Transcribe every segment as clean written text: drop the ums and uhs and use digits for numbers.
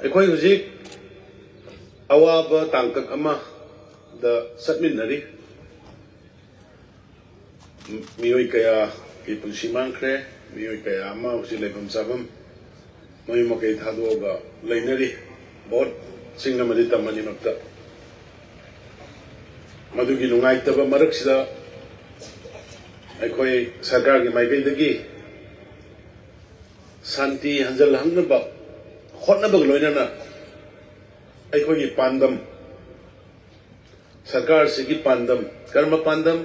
ꯑꯩꯈꯣꯏ ꯍꯧꯖꯤꯛ ꯑꯋꯥꯕ ꯇꯥꯡꯀꯛ ꯑꯃꯗ ꯆꯠꯃꯤꯟꯅꯔꯤ ꯃꯤꯑꯣꯏ ꯀꯌꯥꯒꯤ ꯄꯨꯟꯁꯤ ꯃꯥꯡꯈ꯭ꯔꯦ ꯃꯤꯑꯣꯏ ꯀꯌꯥ ꯑꯃ ꯍꯧꯖꯤꯛ ꯂꯩꯐꯝ ꯆꯥꯐꯝ ꯃꯌꯨꯝ ꯃꯀꯩ ꯊꯥꯗꯣꯛꯑꯒ ꯂꯩꯅꯔꯤ ꯕꯣꯠ ꯆꯤꯡ ꯑꯃꯗꯤ ꯇꯝ ꯑꯅꯤꯃꯛꯇ ꯃꯗꯨꯒꯤ ꯅꯨꯡꯉꯥꯏꯇꯕ ꯃꯔꯛꯁꯤꯗ ꯑꯩꯈꯣꯏ ꯁꯔꯀꯥꯔꯒꯤ ꯃꯥꯏꯀꯩꯗꯒꯤ ꯁꯥꯟꯇꯤ ꯍꯟꯖꯜꯍꯟꯅꯕ ꯍꯣꯠꯅꯕꯒ ꯂꯣꯏꯅꯅ ꯑꯩꯈꯣꯏꯒꯤ ꯄꯥꯟꯗꯝ ꯁꯔꯀꯥꯔꯁꯤꯒꯤ ꯄꯥꯟꯗꯝ ꯀꯔꯝꯕ ꯄꯥꯟꯗꯝ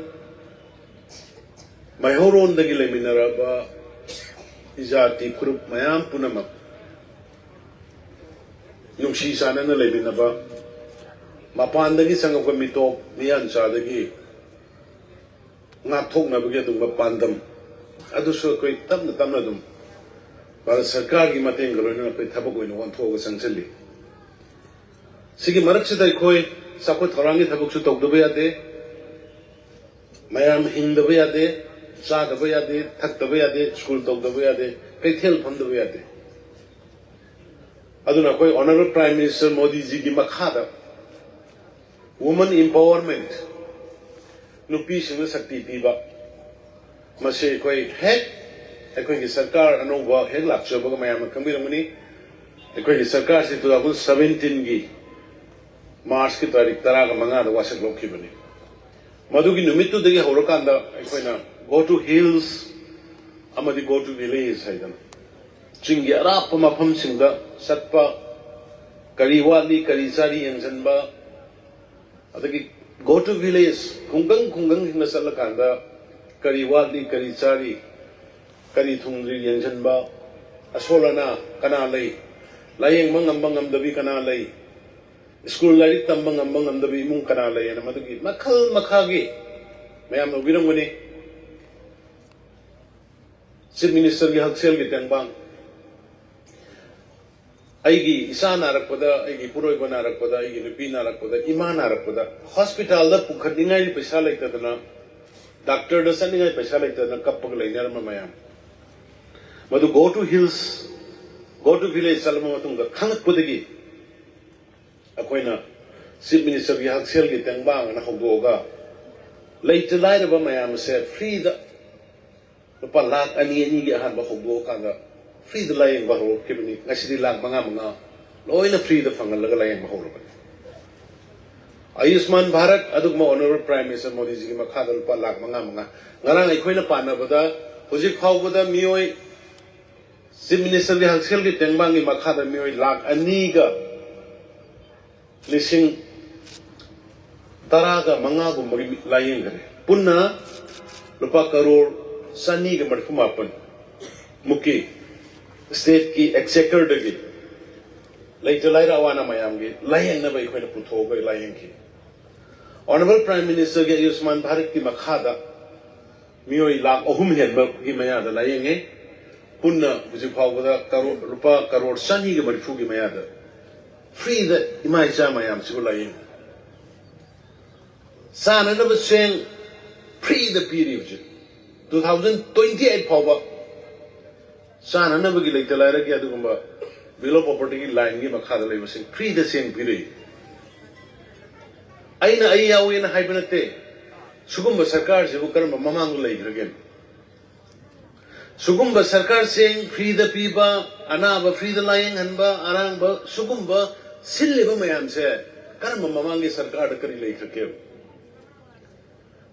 ꯃꯩꯍꯧꯔꯣꯟꯗꯒꯤ ꯂꯩꯃꯤꯟꯅꯔꯕ ꯏꯖꯥꯇꯤ ꯐꯨꯔꯨꯞ ꯃꯌꯥꯝ ꯄꯨꯝꯅꯃꯛ ꯅꯨꯡꯁꯤ ꯆꯥꯟꯅꯅ ꯂꯩꯃꯤꯟꯅꯕ ꯃꯄꯥꯟꯗꯒꯤ ꯆꯪꯉꯛꯄ ꯃꯤꯇꯣꯞ ꯃꯤꯌꯥꯟꯆꯥꯗꯒꯤ ꯉꯥꯛꯊꯣꯛꯅꯕꯒꯤ ꯑꯗꯨꯒꯨꯝꯕ ꯄꯥꯟꯗꯝ ꯑꯗꯨꯁꯨ ꯑꯩꯈꯣꯏ ꯇꯞꯅ ꯇꯞꯅ ꯑꯗꯨꯝ ꯚꯥꯔꯠ ꯁꯔꯀꯥꯔꯒꯤ ꯃꯇꯦꯡꯒ ꯂꯣꯏꯅꯅ ꯑꯩꯈꯣꯏ ꯊꯕꯛ ꯑꯣꯏꯅ ꯑꯣꯟꯊꯣꯛꯑꯒ ꯆꯪꯁꯤꯜꯂꯤ ꯁꯤꯒꯤ ꯃꯔꯛꯁꯤꯗ ꯑꯩꯈꯣꯏ ꯆꯥꯎꯈꯠ ꯊꯧꯔꯥꯡꯒꯤ ꯊꯕꯛꯁꯨ ꯇꯧꯗꯕ ꯌꯥꯗꯦ ꯃꯌꯥꯝ ꯍꯤꯡꯗꯕ ꯌꯥꯗꯦ ꯆꯥꯗꯕ ꯌꯥꯗꯦ ꯊꯛꯇꯕ ꯌꯥꯗꯦ ꯁ꯭ꯀꯨꯜ ꯇꯧꯗꯕ ꯌꯥꯗꯦ ꯀꯩꯊꯦꯜ ꯐꯝꯗꯕ ꯌꯥꯗꯦ ꯑꯗꯨꯅ ꯑꯩꯈꯣꯏ ꯑꯣꯅꯔꯦꯕꯜ ꯄ꯭ꯔꯥꯏꯝ ꯃꯤꯅꯤꯁꯇꯔ ꯃꯣꯗꯤꯖꯤꯒꯤ ꯃꯈꯥꯗ ꯋꯨꯃꯟ ꯏꯝꯄꯥꯋꯔꯃꯦꯟꯠ ꯅꯨꯄꯤꯁꯤꯡꯗ ꯁꯛꯇꯤ ꯄꯤꯕ ꯃꯁꯤ ꯑꯩꯈꯣꯏ ꯍꯦꯛ ꯑꯩꯈꯣꯏꯒꯤ ꯁꯔꯀꯥꯔ ꯑꯅꯧꯕ ꯍꯦꯛ ꯂꯥꯛꯆꯕꯒ ꯃꯌꯥꯝꯅ ꯈꯪꯕꯤꯔꯝꯒꯅꯤ ꯑꯩꯈꯣꯏꯒꯤ ꯁꯔꯀꯥꯔꯁꯤ 2017ꯒꯤ ꯃꯥꯔꯆꯀꯤ ꯇꯥꯔꯤꯛ 15ꯗ ꯋꯥꯁꯛ ꯂꯧꯈꯤꯕꯅꯤ ꯃꯗꯨꯒꯤ ꯅꯨꯃꯤꯠꯇꯨꯗꯒꯤ ꯍꯧꯔꯀꯥꯟꯗ ꯑꯩꯈꯣꯏꯅ ꯒꯣ ꯇꯨ ꯍꯤꯜꯁ ꯑꯃꯗꯤ ꯒꯣ ꯇꯨ ꯚꯤꯂꯦꯖ ꯍꯥꯏꯗꯅ ꯆꯤꯡꯒꯤ ꯑꯔꯥꯞꯄ ꯃꯐꯝꯁꯤꯡꯗ ꯆꯠꯄ ꯀꯔꯤ ꯋꯥꯠꯂꯤ ꯀꯔꯤ ꯆꯥꯔꯤ ꯌꯦꯡꯁꯤꯟꯕ ꯑꯗꯒꯤ ꯒꯣ ꯇꯨ ꯚꯤꯂꯦꯖ ꯈꯨꯡꯒꯪꯁꯤꯡꯗ ꯆꯠꯂꯀꯥꯟꯗ ꯀꯔꯤ ꯋꯥꯠꯂꯤ ꯀꯔꯤ ꯆꯥꯔꯤ ꯀꯔꯤ ꯊꯨꯡꯗ꯭ꯔꯤ ꯌꯦꯡꯁꯤꯟꯕ ꯑꯁꯣꯜ ꯑꯅꯥ ꯀꯅꯥ ꯂꯩ ꯂꯥꯌꯦꯡꯕ ꯉꯝꯕ ꯉꯝꯗꯕꯤ ꯀꯅꯥ ꯂꯩ ꯁ꯭ꯀꯨꯜ ꯂꯥꯏꯔꯤꯛ ꯇꯝꯕ ꯉꯝꯕ ꯉꯝꯗꯕ ꯏꯃꯨꯡ ꯀꯅꯥ ꯂꯩ ꯃꯗꯨꯒꯤ ꯃꯈꯜ ꯃꯈꯥꯒꯤ ꯃꯌꯥꯝꯅ ꯎꯕꯤꯔꯝꯒꯅꯤ ꯆꯤꯐ ꯃꯤꯅꯤꯁꯇꯔꯒꯤ ꯍꯛꯁꯦꯜꯒꯤ ꯇꯦꯡꯕꯥꯡ ꯑꯩꯒꯤ ꯏꯆꯥ ꯅꯥꯔꯛꯄꯗ ꯑꯩꯒꯤ ꯏꯄꯨꯔꯣꯏꯕ ꯅꯥꯔꯛꯄꯗ ꯑꯩꯒꯤ ꯅꯨꯄꯤ ꯅꯥꯔꯛꯄꯗ ꯏꯃꯥ ꯅꯥꯔꯛꯄꯗ ꯍꯣꯁꯄꯤꯇꯥꯜꯗ ꯄꯨꯈꯠꯅꯤꯡꯉꯥꯏ ꯄꯩꯁꯥ ꯂꯩꯇꯗꯅ ꯗꯥꯛꯇꯔꯗ ꯆꯠꯅꯤꯡꯉꯥꯏ ꯄꯩꯁꯥ ꯂꯩꯇꯗꯅ ꯀꯞꯄꯒ ꯂꯩꯅꯔꯝꯕ ꯃꯌꯥꯝ ꯃꯗꯨ GO to hills go to village ꯆꯠꯂꯕ ꯃꯇꯨꯡꯗ ꯈꯪꯉꯛꯄꯗꯒꯤ ꯑꯩꯈꯣꯏꯅ ꯆꯤꯐ ꯃꯤꯅꯤꯁꯇꯔꯒꯤ ꯍꯛꯁꯦꯜꯒꯤ ꯇꯦꯡꯕꯥꯡ ꯑꯅ ꯍꯧꯗꯣꯛꯑꯒ ꯂꯩꯇ ꯂꯥꯏꯔꯕ ꯃꯌꯥꯝ ꯑꯁꯦ ꯐ꯭ꯔꯤꯗ ꯂꯨꯄꯥ ꯂꯥꯛ 2-2ꯒꯤ ꯑꯍꯥꯟꯕ ꯍꯧꯗꯣꯛꯑꯀꯥꯟꯗ ꯐ꯭ꯔꯤꯗ ꯂꯥꯌꯦꯡꯕ ꯍꯧꯔꯛꯈꯤꯕꯅꯤ ꯉꯁꯤꯗꯤ ꯂꯥꯛ 5 ꯂꯣꯏꯅ ꯐ꯭ꯔꯤꯗ ꯐꯪꯍꯜꯂꯒ ꯂꯥꯌꯦꯡꯕ ꯍꯧꯔꯕꯅꯤ ꯑꯌꯨꯁꯃꯥꯟ ꯚꯥꯔꯠ ꯑꯗꯨꯒꯨꯝꯕ ꯑꯣꯅꯔꯦꯕꯜ ꯄ꯭ꯔꯥꯏꯝ ꯃꯤꯅꯤꯁꯇꯔ ꯃꯣꯗꯤꯖꯤꯒꯤ ꯃꯈꯥꯗ ꯂꯨꯄꯥ ꯂꯥꯛ 5 ꯉꯔꯥꯡ ꯑꯩꯈꯣꯏꯅ ꯄꯥꯟꯅꯕꯗ ꯍꯧꯖꯤꯛ ꯐꯥꯎꯕꯗ ꯃꯤꯑꯣꯏ ꯆꯤꯐ ꯃꯤꯅꯤꯁꯇꯔꯒꯤ ꯍꯛꯁꯦꯜꯒꯤ ꯇꯦꯡꯕꯥꯡꯒꯤ ꯃꯈꯥꯗ ꯃꯤꯑꯣꯏ ꯂꯥꯛ 2,10,5,000ꯒꯨꯝꯕꯒꯤ ꯂꯥꯌꯦꯡꯈ꯭ꯔꯦ ꯄꯨꯟꯅ ꯂꯨꯄꯥ ꯀꯔꯣꯔ 239 ꯃꯨꯛꯀꯤ ꯁ꯭ꯇꯦꯠꯀꯤ ꯑꯦꯛꯆꯦꯀꯔꯗꯒꯤ ꯂꯩꯇ ꯂꯥꯏꯔ ꯑꯋꯥꯅ ꯃꯌꯥꯝꯒꯤ ꯂꯥꯌꯦꯡꯅꯕ ꯑꯩꯈꯣꯏꯅ ꯄꯨꯊꯣꯛꯑꯒ ꯂꯥꯌꯦꯡꯈꯤ ꯑꯣꯅꯔꯦꯕꯜ ꯄ꯭ꯔꯥꯏꯝ ꯃꯤꯅꯤꯁꯇꯔꯒꯤ ꯑꯌꯨꯁꯃꯥꯟ ꯚꯥꯔꯠꯀꯤ ꯃꯈꯥꯗ ꯃꯤꯑꯣꯏ ꯂꯥꯛ 3 ꯍꯦꯟꯕꯒꯤ ꯃꯌꯥꯗ ꯂꯥꯌꯦꯡꯉꯦ ꯄꯨꯟꯅ ꯍꯧꯖꯤꯛ ꯐꯥꯎꯕꯗ ꯂꯨꯄꯥ ꯀꯔꯣꯔ 230ꯒꯤ ꯃꯌꯥꯗ ꯐ꯭ꯔꯤꯗ ꯏꯃꯥ ꯏꯆꯥ ꯃꯌꯥꯝꯁꯤꯕꯨ ꯂꯥꯌꯦꯡꯉꯤ ꯆꯥꯅꯅꯕ ꯆꯦꯡ ꯐ꯭ꯔꯤꯗ ꯄꯤꯔꯤ ꯍꯧꯖꯤꯛ 2028 ꯐꯥꯎꯕ ꯆꯥꯅꯅꯕꯒꯤ ꯂꯩꯇ ꯂꯥꯏꯔꯒꯤ ꯑꯗꯨꯒꯨꯝꯕ ꯕꯤꯂꯣ ꯄꯣꯚꯔꯇꯤꯒꯤ ꯂꯥꯏꯟꯒꯤ ꯃꯈꯥꯗ ꯂꯩꯕꯁꯤꯡ ꯐ꯭ꯔꯤꯗ ꯆꯦꯡ ꯄꯤꯔꯤ ꯑꯩꯅ ꯑꯩ ꯌꯥꯎꯏꯅ ꯍꯥꯏꯕ ꯅꯠꯇꯦ ꯁꯨꯒꯨꯝꯕ ꯁꯔꯀꯥꯔꯁꯤꯕꯨ ꯀꯔꯝꯕ ꯃꯃꯥꯡꯗ ꯂꯩꯈ꯭ꯔꯒꯦ ꯁꯨꯒꯨꯝꯕ ꯁꯔꯀꯥꯔ ꯆꯦꯡ ꯐ꯭ꯔꯤꯗ ꯄꯤꯕ ꯑꯅꯥꯕ ꯐ꯭ꯔꯤꯗ ꯂꯥꯌꯦꯡꯍꯟꯕ ꯑꯔꯥꯡꯕ ꯁꯨꯒꯨꯝꯕ ꯁꯤꯜꯂꯤꯕ ꯃꯌꯥꯝꯁꯦ ꯀꯔꯝꯕ ꯃꯃꯥꯡꯒꯤ ꯁꯔꯀꯥꯔꯗ ꯀꯔꯤ ꯂꯩꯈ꯭ꯔꯒꯦ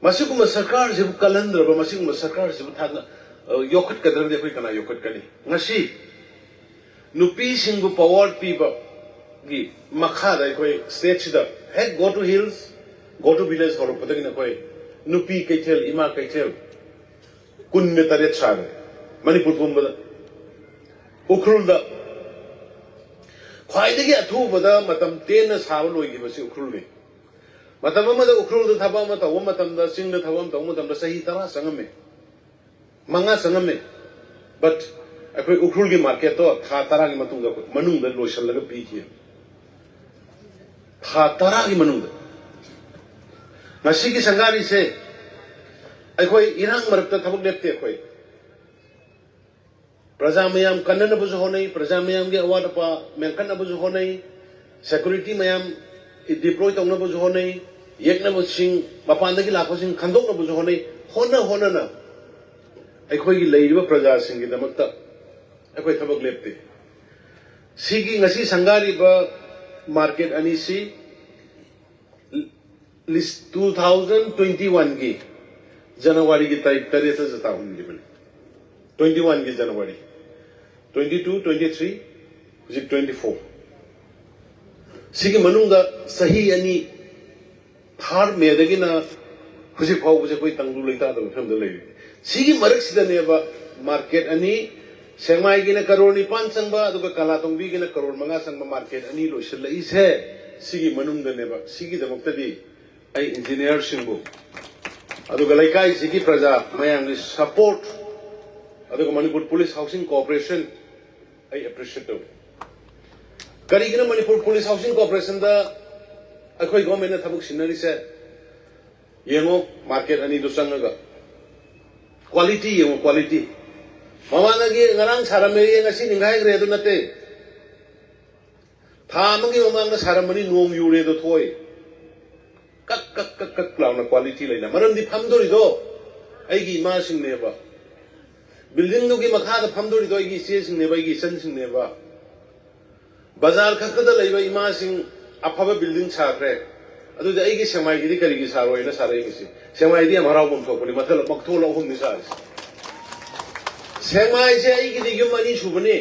ꯃꯁꯤꯒꯨꯝꯕ ꯁꯔꯀꯥꯔꯁꯤꯕꯨ ꯀꯜꯍꯟꯗ꯭ꯔꯕ ꯃꯁꯤꯒꯨꯝꯕ ꯁꯔꯀꯥꯔꯁꯤꯕꯨ ꯌꯣꯛꯈꯠꯀꯗ꯭ꯔꯕꯗꯤ ꯑꯩꯈꯣꯏ ꯀꯅꯥ ꯌꯣꯛꯈꯠꯀꯅꯤ ꯉꯁꯤ ꯅꯨꯄꯤꯁꯤꯡꯕꯨ ꯄꯥꯋꯔ ꯄꯤꯕꯒꯤ ꯃꯈꯥꯗ ꯑꯩꯈꯣꯏ ꯁ꯭ꯇꯦꯠꯁꯤꯗ ꯍꯦꯛ go to hills go to village ꯍꯧꯔꯛꯄꯗꯒꯤꯅ ꯑꯩꯈꯣꯏ ꯅꯨꯄꯤ ꯀꯩꯊꯦꯜ ꯏꯃꯥ ꯀꯩꯊꯦꯜ 18 ꯁꯥꯈ꯭ꯔꯦ ꯃꯅꯤꯄꯨꯔ ꯄꯨꯝꯕꯗ ꯎꯈ꯭ꯔꯨꯜꯗ ꯈ꯭ꯋꯥꯏꯗꯒꯤ ꯑꯊꯨꯕꯗ ꯃꯇꯝ ꯇꯦꯟꯅ ꯁꯥꯕ ꯂꯣꯏꯈꯤꯕꯁꯤ ꯎꯈ꯭ꯔꯨꯜꯅꯤ ꯃꯇꯝ ꯑꯃꯗ ꯎꯈ꯭ꯔꯨꯜꯗ ꯊꯕꯛ ꯑꯃ ꯇꯧꯕ ꯃꯇꯝꯗ ꯆꯤꯡꯗ ꯊꯕꯛ ꯑꯃ ꯇꯧꯕ ꯃꯇꯝꯗ ꯆꯍꯤ 10 ꯆꯪꯉꯝꯃꯤ 5 ꯆꯪꯉꯝꯃꯤ ꯕꯠ ꯑꯩꯈꯣꯏ ꯎꯈ꯭ꯔꯨꯜꯒꯤ ꯃꯥꯔꯀꯦꯠꯇꯣ ꯊꯥ 10ꯒꯤ ꯃꯇꯨꯡꯗ ꯃꯅꯨꯡꯗ ꯂꯣꯏꯁꯤꯜꯂꯒ ꯄꯤꯈꯤ ꯊꯥ 10ꯒꯤ ꯃꯅꯨꯡꯗ ꯉꯁꯤꯒꯤ ꯁꯪꯒꯥꯔꯤꯁꯦ ꯑꯩꯈꯣꯏ ꯏꯔꯥꯡ ꯃꯔꯛꯇ ꯊꯕꯛ ꯂꯦꯞꯇꯦ ꯑꯩꯈꯣꯏ Praja mayam kanana buzu honai, praja mayam ge awad pa mengkana buzu honai, security mayam deploy tongna buzu honai, yekna busing mapanda gi lakho sing khandok na buzu honai, hona na. Akhoi gi leiba praja sing gi damakta akhoi thabak lepte. Sigi ngasi sangari ba market ani si list 2021 ki January ki tarikh 13 jata hungi bani 21 ki January 22 23 hujik 24 sigi manungda sahi ani thar me dagi na hujik phau buje koi tangdu leita da pham da lei sigi marak sida ne ba market ani Sekmai gi na karor ni pan sangba aduga kalatongbi gi na karor manga sangba market ani loisal lai se sigi manungda ne ba sigi da mokta di ai engineer singbu aduga laikai sigi praja mayang ni support aduga manipur police housing corporation I appreciate it. Karigina Manipur Police Housing Corporation da akhoi government na thabuk sinari se yengo market ani do sangaga quality yengo quality mamana gi ngarang sarameri ngasi ningai gre do nate tha mangi mamanga saramani nom yure do thoi kak launa quality laina maram di phamdori do aigi ma sing ne ba building do gi makha da phamdori do aigi se sing ne ba aigi san sing ne ba bazar khakda leiba ima sing afaba building chakre adu da aigi semai gi kari gi saro ina sarai gi si semai di amara bom thokoni mathal makthol ahum ni sa semai se aigi di yum ani subani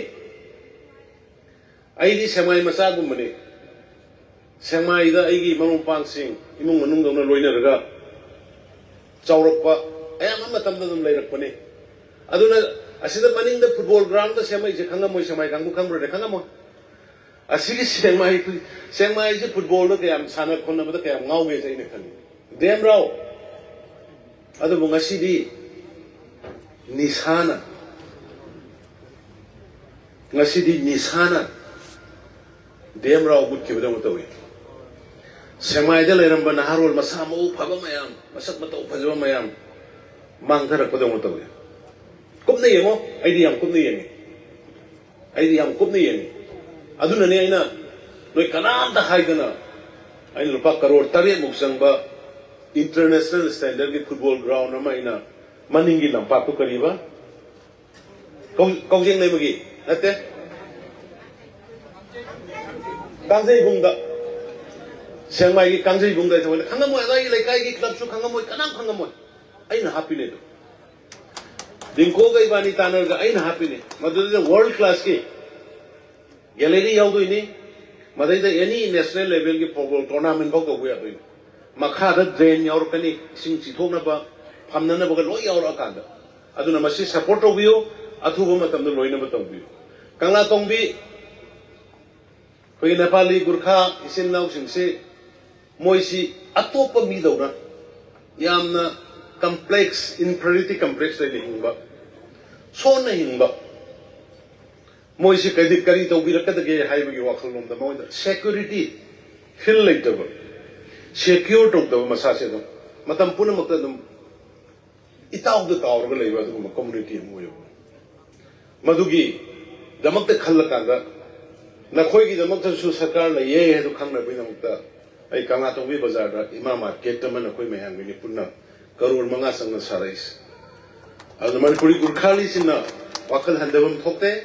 aigi semai masa gum bani semai da aigi manung pang sing imung manung dona loina raga chawrokpa ayam matam da dum leirak pani aduna asida maning da football ground da semai je khanga moi semai kangbu khangro de khanga mo asigi Sekmai se football da kayam sana khonna bada kayam ngau ge sai ne khani dem rao adu ngasi di nisana dem rao but ke bada mutawi Sekmai da leiramba naharol masa mau phaba mayam masak matau phajwa mayam mangthara bada mutawi kumna yengo aidi yam kumna yengi aduna ne aina noi kanam da haidana aina lupa karor tare muk sangba international standard ki football ground ama aina maningi lampa ko kariba KONGJENGLEIMA gi nate kangjei bungda Sekmai gi kangjei bungda thawale khangamo adai laikai gi club su khangamo kanam khangamo aina happy ne do dingko gai bani tanar ga aina happy ne madu world class ki gallery yau doi ni madai da any national level ki football tournament bok go ya doi makha da drain yaur kani sing chithok na ba phamna na ba loi yaur akanda aduna masi support obio athu ba matam da loina ba tongbi kangla tongbi koi nepali gurkha isin nau sing se moisi atopa mi dawna yamna complex inferiority complex le hingba so na hingba moisi kadi kari to birakada ge haiba gi wakhalom da moida security feel like the secure to the masa se do matam puna makta dum itaw da tawr ga leiba du community mo yo madugi damak ta khalla kanda na khoi gi damak ta su sarkar la ye he du khangna bi damakta ai kanga to bi bazar da ima market ta man khoi mayang ni punna karor manga sang na sarais adu manipuri gurkhali sinna wakhal handabam thokte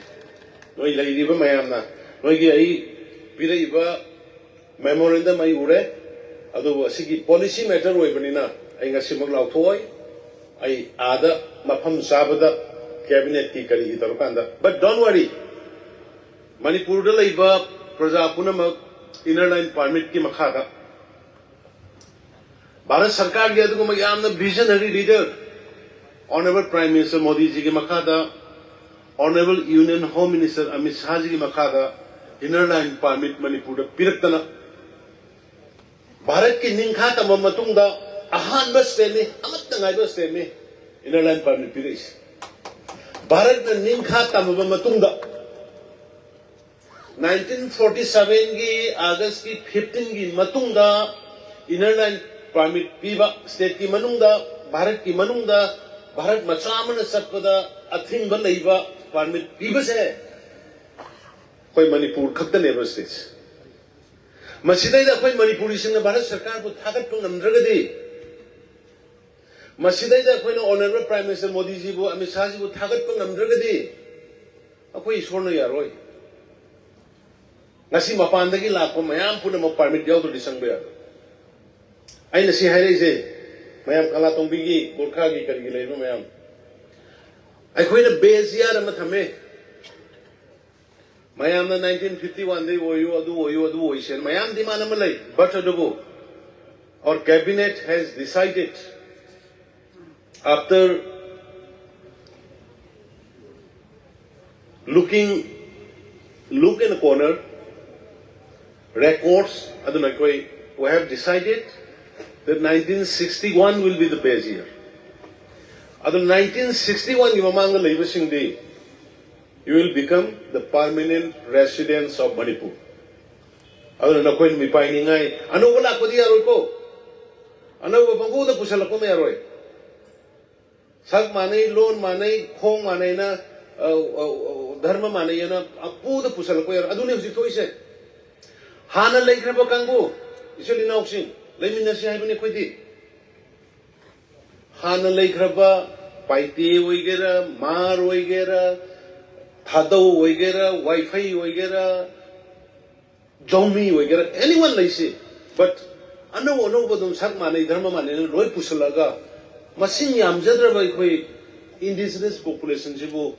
noi lairiba mayamna noi gi ai piraiba memorandum ai ure adu asigi policy matter oibanina ai ngasi mak lauthoi ai ada mafam sabada cabinet ki kari gi tarukanda but don't worry manipur da laiba praja punamak inner line permit ki makhada Bharat Sarkar gi adu mayamna visionary leader honorable prime minister modi ji ki makhada Honorable Union Home Minister Amit Shah ji ki makhada inner line permit Manipur da piraktana Bharat ki ningkha tamam matung da ahan ba state ni amat tangai ba state ni inner line permit pirais Bharat da ningkha tamam matung da 1947 ki August ki 15 ki matung da inner line permit piba state ki manung da Bharat ki manung da Bharat machamana satpada a thing बा permit पीबसे कोई Manipur खक्तनेब state मसिदैदा कोई मणिपुरी सिंह भारत सरकार को थागत को नमद्रगदी मसिदैदा कोई honourable prime minister Modi ji को अमित शाह जी को थागत को नमद्रगदी अखोई ईश्वर यारोय ngasi mapandagi lakpo mayam puna mo permit yaw to disang ba ay na si hairese mayam kala tongbigi gorkha gi kargi leino mayam ay khoina bezia ra mathame mayam na 1951 dei oyu adu oisen mayam di manam lai but adugo our cabinet has decided after look in the corner records, we have decided that 1961 will be the base year. After 1961, you will become the permanent residents of Manipur. After nakoy mi painingay, ano wala ko di aroy ko? Ano babango da pusala ko may aroy? Sag manay, loan manay, khong manay na, dharma manay na, apu da pusala ko aroy. Adun yung sito ise. Hana laikraba kanggo isali nauksing laimin si haibani khoidi hana laikraba paiti oigera mar oigera thadau oigera wifi oigera jomi oigera anyone laisi but ano badum sak manai dharma manai loi pusalaga masing yamjadraba khoi indigenous population jibu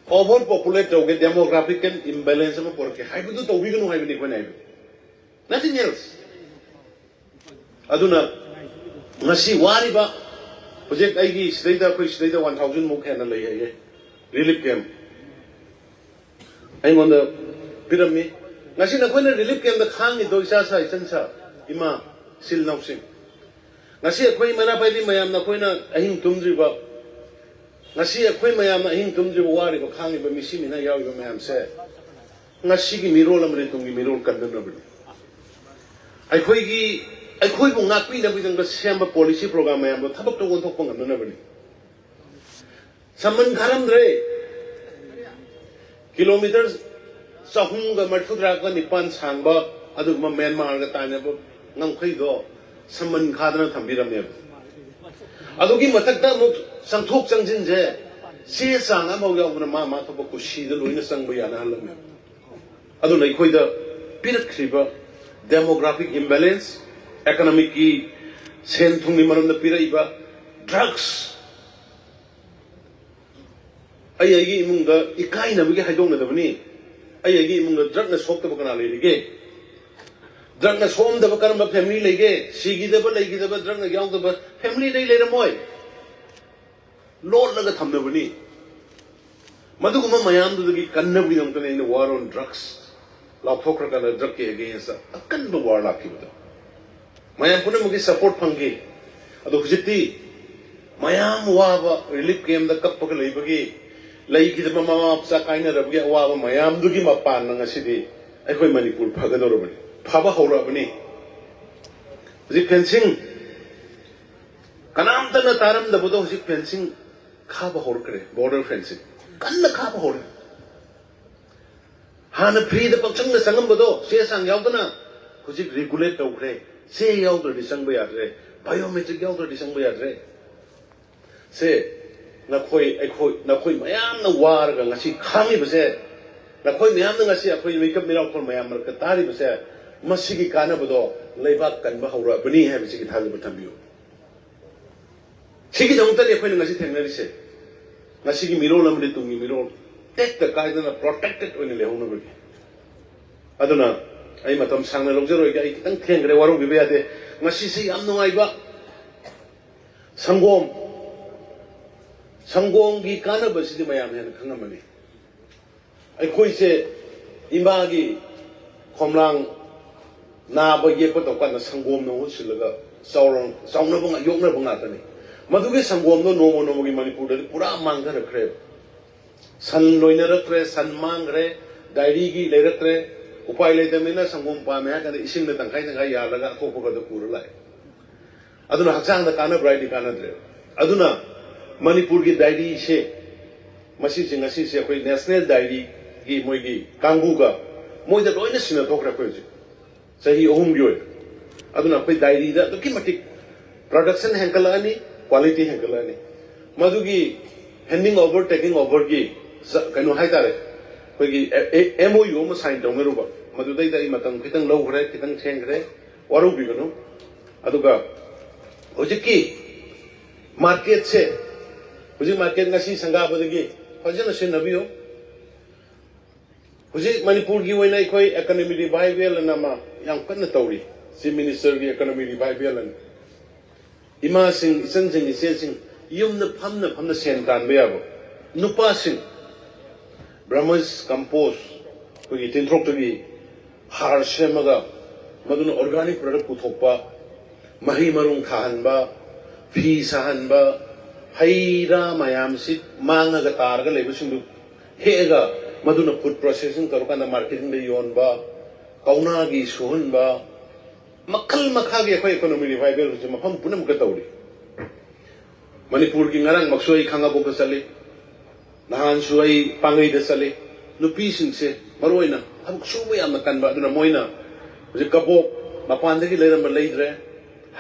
overpopulate होगे demographic imbalance में पड़ के high भी तो भी कनो high भी नहीं कोई नहीं nothing else अधुना नसी वारी बा प्रोजेक्ट आई की स्टेटा कोई स्टेटा 1000 मुख है ना ले ये relief camp आई मंदा पिरमी नसी न कोई ना relief camp द खांग दो इसा सा इसन सा इमा सिल नौसिंग नसी कोई मना पाई मयाम न कोई ना अहिंग तुमद्री बा ngasi akhoi mayam na hing tum jibu wari ko khangi ba misi mina yaw ba mayam se ngasi gi mirol amre tum gi mirol kan na bri akhoi bu ngakpi na bidang ba semba policy program mayam ba thabak to gon thok pang na bri saman gharam re kilometers sahung ga matfudra ka nipan sangba adu ma Myanmar ga tane ba ngangkhoi do saman khadana thambiram ne adugi matakta muk sangthok changjin je se sang ama yaw na ma thoba ku si da loina sang ba yana halam adu nei khoi da pirakriba demographic imbalance economic ki sen thung ni maram da piraiba drugs ai gi imung da ikai na bi haidong na da bani ai gi imung da drug na sok ta ba kana le dige drug na som da ba karma family lege sigi da ba legi da ba drug na yaw da ba family dei le na moi Lord laga thamna bani madu kuma mayam du gi kanna bi dam kana in war on drugs la phokra kana drug ke against akan do war la ki bada mayam puna mugi support phangi adu hujiti mayam wa ba relief camp da kap ka lei bagi lei ki da mama apsa kaina rabgi wa ba mayam du gi mapan na ngasidi akhoi manipur phagado ro bani phaba hora bani ji fencing kanam ta na taram da bodo ji fencing khaba hor kare border fencing kanna khaba hor hana free da pakchang da sangam bodo se sang yaw kana hujik regulate taw kare se yaw da disang ba yadre biometric yaw da disang ba yadre se na khoi mayam na war ga ngasi khangi base na khoi mayam na ngasi akhoi makeup miraw khol mayam mar ka tari base masigi kana bodo leibak kan ba hawra bani ha bisi ki thal ba thambiyo Sigi jangta ni akhoi ngasi thengnari se ngasi gi mirol amri tungi mirol tek ta kai na protected oine le hona bagi aduna ai matam sangna logjaro ga ai kitang thengre waro bi be ade ngasi se yam nungai ba sanggom gi kana ba sidi mayam hen khangamani ai khoi se imba gi khomlang na ba ye pa to kana sanggom no silaga sauna bunga yokna bunga tani Maduge sanggom no nomo gi Manipur da pura mangga rakre san loina rakre san mangre dairi gi le rakre upai le da mena sanggom pa me ka ising da tangkai ya laga ko ko da pura lai aduna haksang da kana bright kana dre aduna Manipur gi dairi se masi ngasi se koi national diary gi moi gi kangbu ga moi da loina sina thokra koi ji sahi ohum gi aduna koi diary da to ki matik production hankala ani quality hankala ani madu gi handing over taking over gi kaino hai tare koi gi MOU ma sign dong ru ba madu dai dai matang kitang low khre kitang theng khre waru bi gano aduga hojiki market se hojik market ngasi sanga badagi fajana se nabiyo hojik manipur gi oina koi economy revival na ma yang kanna tawri chief minister gi economy revival an ima sing isan sing ise sing yumna phamna sen tan be abo nupa sing brahmas compose koi tintrok to gi har semaga maduna organic product puthokpa mahi marung khahanba fi sahanba haira mayam sit manga ga targa leba sindu hega maduna food processing tarukana marketing de yonba kauna gi suhunba makhal makha gi khoi economy revival hu mafam punam ka tawri manipur gi ngarang maksoi khanga bo ka sale nahan suai pangai da sale nupi sing se maroina ham suwa yam kan ba duna moina je kabok mapan de gi leram ba leidre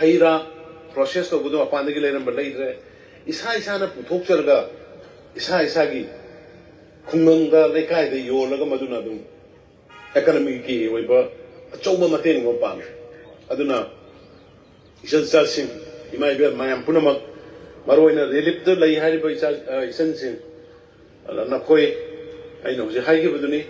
haira process to gudu mapan de gi leram ba leidre isa isa na puthok charga isa isa gi khungmang da lekai de yo laga maduna dum economy ki oiba achouba maten ngo pam aduna isan sing imai be mayam punamak maroina relief to lai hari ba isan sing na koi aino je hai gi buduni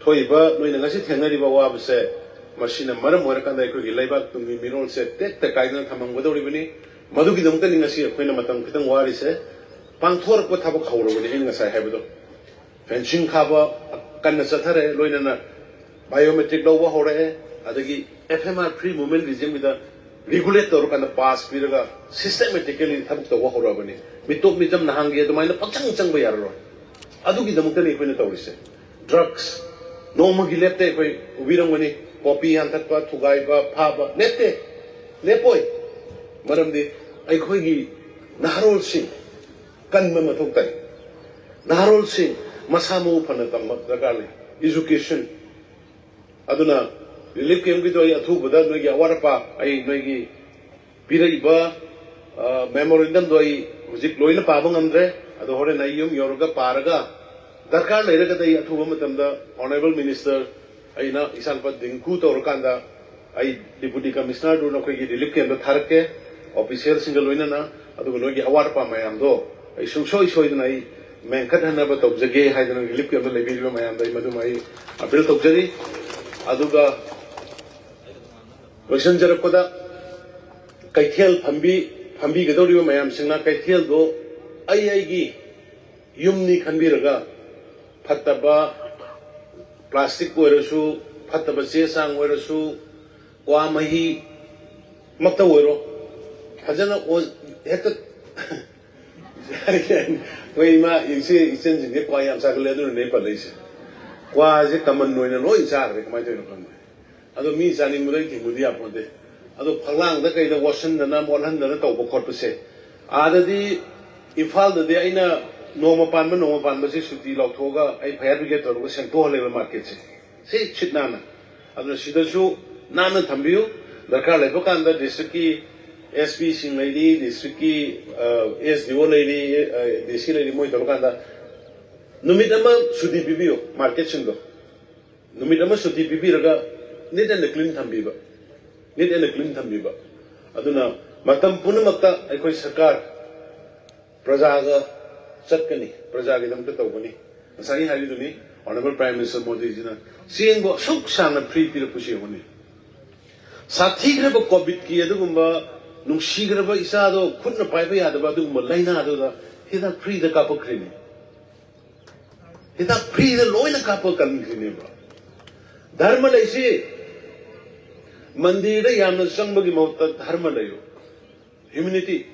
thoiba noina ngasi thenari ba wa bse machine maram wara kan dai ko gi laiba tumi mirol se tek tek kaina thamang bodori bani madu gi damta ninga si khoina matang kitang wari se pangthor ko thabo khawro bani en ngasai haibudo fencing khaba kan sa thare loina na biometric law hore adagi FMR free movement regime da regulator kan pass piraga systematically thabo to hore bani mitok mitam na hangi to maina pachang chang ba yarro adugi damta ni khoina tawrise drugs noma gi lepte koi ubirang bani copy hantat pa thugai ba phaba nette lepoi maramdi ꯑꯩꯈꯣꯏꯒꯤ ꯅꯍꯥꯔꯣꯜꯁꯤꯡ ꯀꯟꯕ ꯃꯊꯧ ꯇꯥꯏ ꯅꯍꯥꯔꯣꯜꯁꯤꯡ ꯃꯁꯥ ꯃꯎ ꯐꯅ ꯇꯝꯕ ꯗꯔꯀꯥꯔ ꯂꯩ education aduna relief camp gi do ai athubada noi gi awarpa ai noi gi piraiba memorandum do ai hujik loina pa bangamdre ado hore nai yum yoruga paraga darkar leiraga dai athuba matamda honorable minister aina isalpa dinku torkanda ai deputy commissioner do no gi relief camp do tharke official single loina na adu noi gi awarpa mayam do ai sungsoi soidna ai Mengkat hana ba tawjage haidana relief camp lebi ba mayam dai madu mai appeal tawjari aduga question jarakoda kaithel phambi gadori ba mayam singna kaithel do ai gi yumni khanbiraga phattaba plastic oirasu phattaba che sang oirasu kwa mahi makta oiro hajana o hekta Wei ma isi isen jing kwa yam sa kale du ne pa le se kwa je kaman noi na loi sa re kamai te no kan ado mi sa ni mudai ki mudi apon de ado phanglang da kai da wasan da na molhan da to bo khot se ada di imphal da de aina noma pan ba se suti lok thoga ai phayar bi ge to ko sen to le market se chitna na ado sida su na na thambiu darkar le ko kan da district ki SP sing lady district ki SDO lady DC lady moi tolkanda numit ama sudi bibio market singo numit ama sudi bibiraga need and clean thambiba aduna matam punamakta aikoi sarkar prajaga chatkani praja gi damta tawbani asai haiduni honorable prime minister modi ji na siengbo suk sang free pira pusi honi sathi greba covid ki adugumba nungsigraba isado khunna paiba yadaba adugumba laina aduda hida free da kapo khrini hida free da loina kapo kan khrini ba dharma laisi mandir da yamna sangbagi mawta dharma layo humanity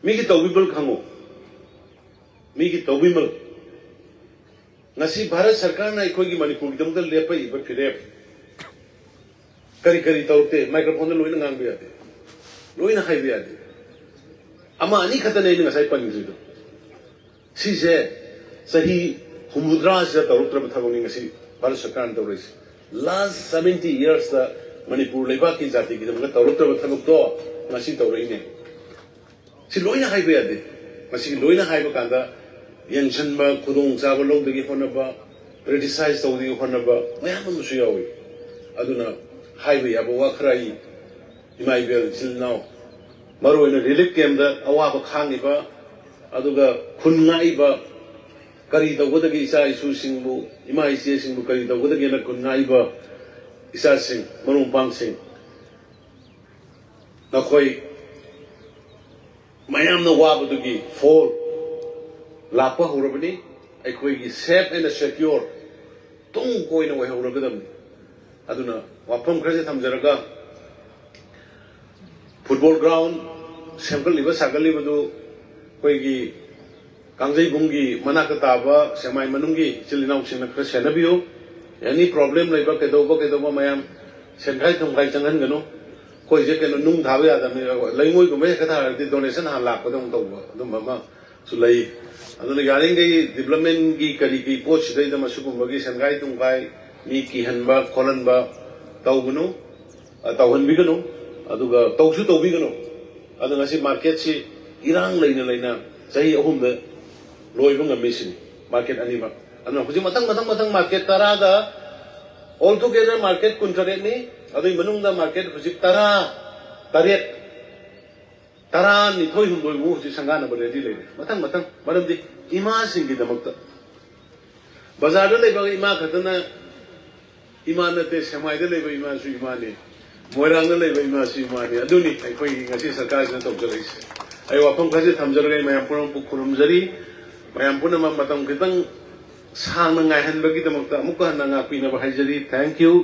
migi tawibal khango migi tawibal ngasi bharat sarkar na ikoi gi manipur gi damdal lepai ba phire kari tawte microphone da loina ngang biya loina hai biya ama ani khata nei ngasai pan ji do Sise Sahi Humudra is a Tarutra Barasakan Doris. Last 70 years, the Manipur Lebaki Zati, the Tarutra Tamuto, Nasito Rene. Siloina Highway, Masi Loina Highway, Yanshanba, Kudung, Zavalong, the Gifonaba, criticized all the Honaba, Mayamushiawi, Aduna, Highway, Abawakrai, in my bill till now. Maru in a relic game that Awaba Kangiba, Aduga Kunaiba, Kari the Wudagi Isa Isu Ima Isi Singbu Kari the Wudagina Kunaiba Isa Sing, Marum Bang Sing. Nakoi Mayam no Wabudugi, fall Lapa Hurabani, a quick safe and secure. Don't go in away Hurabidam. Aduna, Wapam Credit Hamzaraga. Football ground, Sample Liver Sagalibadu, Quegi, Kangjai Bungi, Manakataba, Sekmai Manungi, Chilinau Sinaka Senabio, any problem like Bakedoba Mayam, Senkai Tongai Changano, Koijak and Nung Tavia, Langu to make the donation Halak, the Mama, Sulai. And then regarding the development Kariki, Poch, the Masukumagi, Senkai Tungai, Miki Hanba, Kolanba, Taugano, Tauhan Bigano. Aduga tausu tawbigano adu ngasi market si irang laina sahi ahum da loibang amisini market anima anu huji matang market taraga all together market kuntaret ni adu manung da market huji tara ni thoi hum boi mu huji sangana baredi le matang maram di ima singi da makta bazar da leba ima khatana ima na te Sekmai da leba ima su ima ni Moirang the labor machine money, I do need a quick sarcasm of the race. I welcome President Hamzari, my Ampuram Pukurumzari, my Ampunam Matam Kitang, Sang Nanga Hanbagi, the Mukananga Queen of Hajari. Thank you.